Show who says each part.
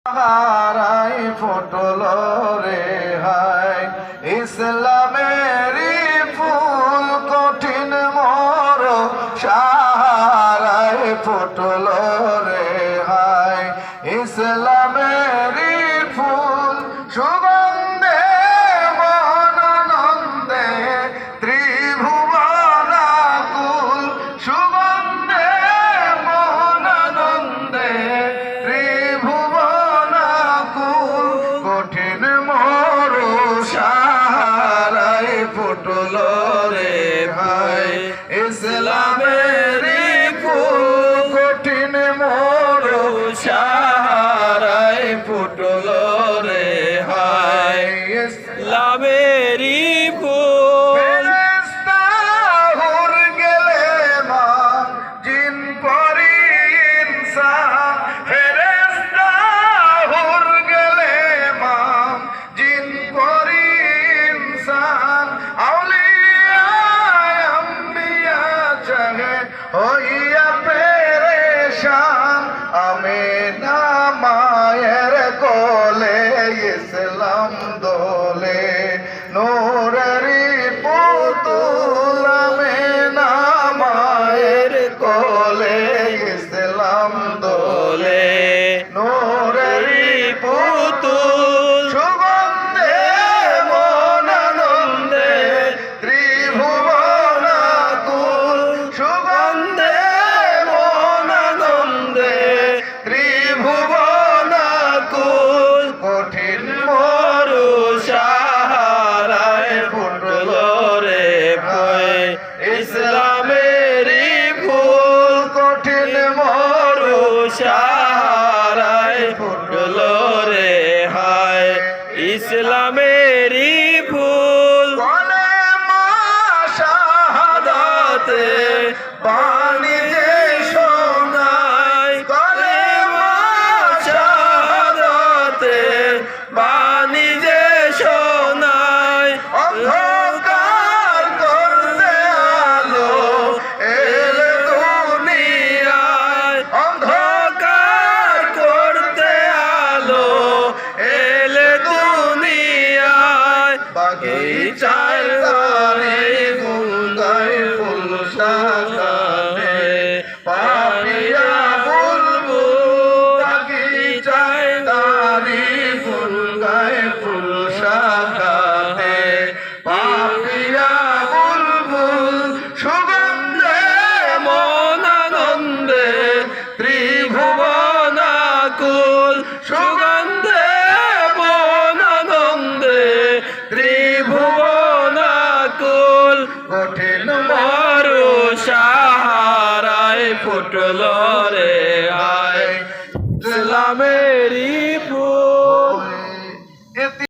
Speaker 1: হারাই ফুটল রে হায় ইসলামেরই ফুল কঠিন মর সাহারায় ফুটল রে হায় ইসলামেরই ফুল সুগন্ধে মনানন্দে ত্রিভুবনাকুল সুগন্ধে মনানন্দে কঠিন মর সাহারায় ফুটল রে ভাই ইসলামেরই ফুল কঠিন মর সাহারায় ফুটল রে ভাই
Speaker 2: ইসলামেরই ফুল
Speaker 1: ফেরেশতা হুর গেলে মা জিন পরি ইনসান ফেরেশতা হুর গেলে মা জিন পরি ইনসান আউলিয়া আম্বিয়া চাহে হইয়া পেরেশান আমিনা মায়ের কোলে ইসলাম দোলে নূরেরই পুতুল আমিনা মায়ের কোলে ইসলাম দোলে নূরেরই পুতুল সুগন্ধে মনানন্দে ত্রিভুবনাকুল সুগন্ধে মনানন্দে ত্রিভুবনাকুল কঠিন মরু সাহারায় ফুটল রে ভাই ইসলামেরই ফুল কঠিন মরু
Speaker 2: সাহারায় ফুটল রে হায় ইসলামেরই ফুল
Speaker 1: কলেমা শাহাদাতে বাণী যে শোনায়
Speaker 2: কলেমা শাহাদাতে বাণী যে শোনায়
Speaker 1: অন্ধকার করতে আলো এলে দুনিয়ায়
Speaker 2: অন্ধকার করতে আলো এলে দুনিয়ায়
Speaker 1: বাগিচায় তারে গুঙ্গায় ফুল শাখাতে পাপিয়া বুলবুল বাগিচায় তারে গুঙ্গায় ফুল শাখাতে পাপিয়া বুলবুল সুগন্ধে
Speaker 2: মনানন্দে ত্রিভুবনাকুল সুগন্ধে মনানন্দে ত্রিভুবনাকুল
Speaker 1: কঠিন
Speaker 2: মরু সাহারায় ফুটল রে আয় ইসলামেরই